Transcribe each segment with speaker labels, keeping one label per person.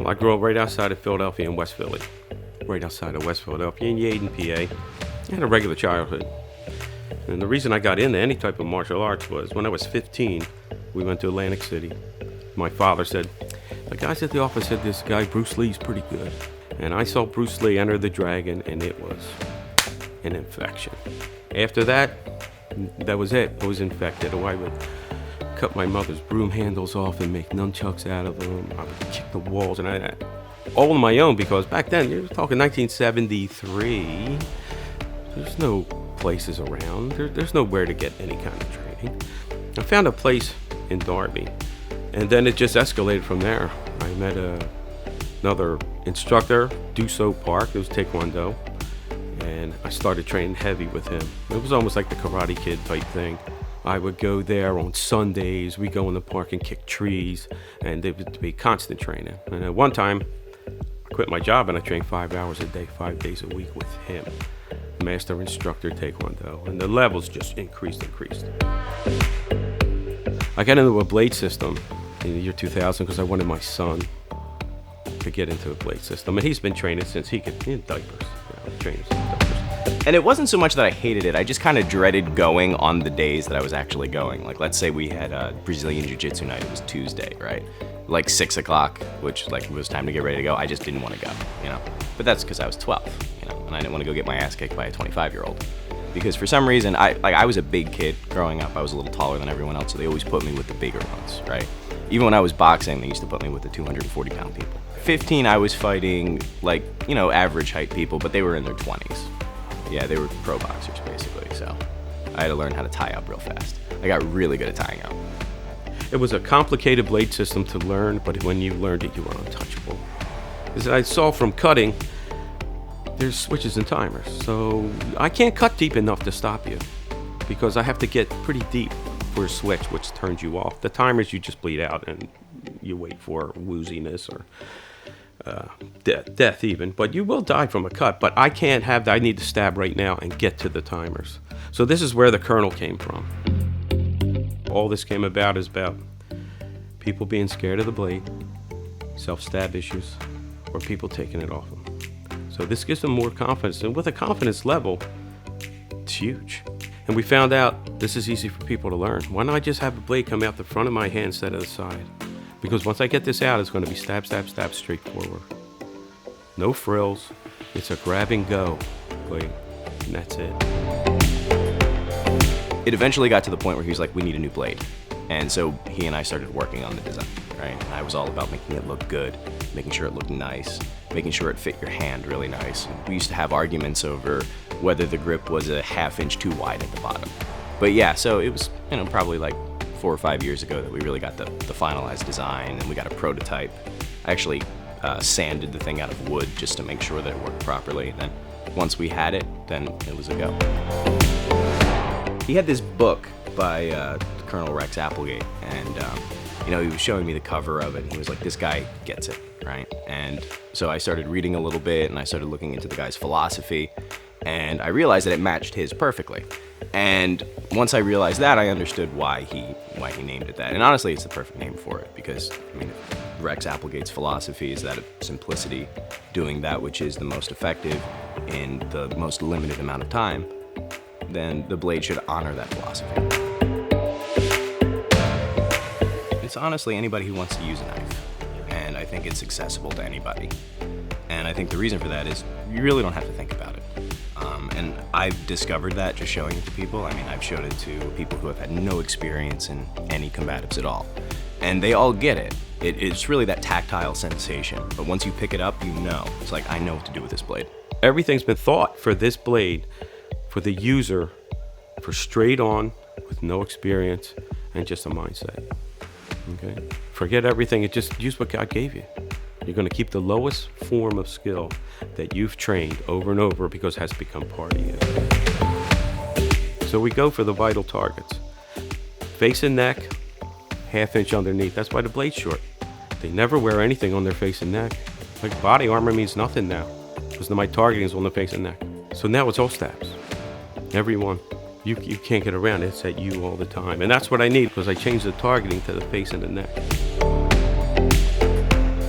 Speaker 1: Well, I grew up right outside of Philadelphia in West Philly. Right outside of West Philadelphia in Yeadon, PA. I had a regular childhood. And the reason I got into any type of martial arts was when I was 15, we went to Atlantic City. My father said, the guys at the office said this guy Bruce Lee's pretty good. And I saw Bruce Lee enter the Dragon, and it was an infection. After that was it. I was infected. I would cut my mother's broom handles off and make nunchucks out of them. I would kick the walls, and I all on my own, because back then, you're talking 1973, there's no places around. There's nowhere to get any kind of training. I found a place in Darby, and then it just escalated from there. I met another instructor, Duso Park. It was Taekwondo, and I started training heavy with him. It was almost like the Karate Kid type thing. I would go there on Sundays. We go in the park and kick trees, and it would be constant training. And at one time, I quit my job and I trained 5 hours a day, 5 days a week with him, master instructor Taekwondo, and the levels just increased. I got into a blade system in the year 2000 because I wanted my son to get into a blade system, and he's been training since he could in diapers. Trainers in diapers.
Speaker 2: And it wasn't so much that I hated it, I just kind of dreaded going on the days that I was actually going. Like, let's say we had a Brazilian Jiu-Jitsu night, it was Tuesday, right? Like 6 o'clock, which like it was time to get ready to go. I just didn't want to go, you know? But that's because I was 12, you know, and I didn't want to go get my ass kicked by a 25-year-old. Because for some reason, I was a big kid growing up. I was a little taller than everyone else, so they always put me with the bigger ones, right? Even when I was boxing, they used to put me with the 240-pound people. 15, I was fighting, like, you know, average height people, but they were in their 20s. Yeah, they were pro boxers, basically, so I had to learn how to tie up real fast. I got really good at tying up.
Speaker 1: It was a complicated blade system to learn, but when you learned it, you were untouchable. As I saw from cutting, there's switches and timers, so I can't cut deep enough to stop you, because I have to get pretty deep for a switch, which turns you off. The timers, you just bleed out and you wait for wooziness or death even, but you will die from a cut. But I can't have that. I need to stab right now and get to the timers. So this is where the kernel came from. All this came about is about people being scared of the blade, self-stab issues, or people taking it off them. So this gives them more confidence, and with a confidence level, it's huge. And we found out this is easy for people to learn. Why not just have the blade come out the front of my hand instead of the side? Because once I get this out, it's going to be stab, stab, stab, straight forward. No frills. It's a grab and go blade, and that's it.
Speaker 2: It eventually got to the point where he was like, we need a new blade. And so he and I started working on the design, right? And I was all about making it look good, making sure it looked nice, making sure it fit your hand really nice. And we used to have arguments over whether the grip was a ½ inch too wide at the bottom. But yeah, so it was, you know, probably like 4 or 5 years ago that we really got the finalized design, and we got a prototype. I actually sanded the thing out of wood just to make sure that it worked properly. And then once we had it, then it was a go. He had this book by Colonel Rex Applegate, and you know, he was showing me the cover of it, and he was like, this guy gets it, right? And so I started reading a little bit, and I started looking into the guy's philosophy, and I realized that it matched his perfectly. And once I realized that, I understood why he named it that. And honestly, it's the perfect name for it, because, I mean, Rex Applegate's philosophy is that of simplicity, doing that which is the most effective in the most limited amount of time, then the blade should honor that philosophy. It's honestly anybody who wants to use a knife, and I think it's accessible to anybody. And I think the reason for that is you really don't have to think about it. And I've discovered that just showing it to people. I mean, I've showed it to people who have had no experience in any combatives at all, and they all get it. It's really that tactile sensation, but once you pick it up, you know. It's like, I know what to do with this blade.
Speaker 1: Everything's been thought for this blade, for the user, for straight on, with no experience, and just a mindset. Okay? Forget everything and just use what God gave you. You're going to keep the lowest form of skill that you've trained over and over because it has become part of you. So we go for the vital targets. Face and neck, ½ inch underneath. That's why the blade's short. They never wear anything on their face and neck. Like, body armor means nothing now, because my targeting is on the face and neck. So now it's all stabs. Every one. You can't get around it. It's at you all the time. And that's what I need, because I changed the targeting to the face and the neck.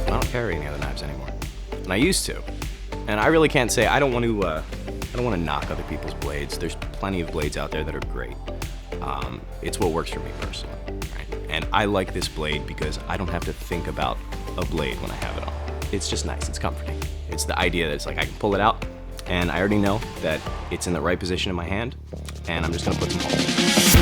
Speaker 2: I don't carry any other knives anymore, and I used to. And I really can't say I don't want to knock other people's blades. There's plenty of blades out there that are great. It's what works for me personally, right? And I like this blade because I don't have to think about a blade when I have it on. It's just nice. It's comforting. It's the idea that it's like I can pull it out, and I already know that it's in the right position in my hand, and I'm just gonna put some holes.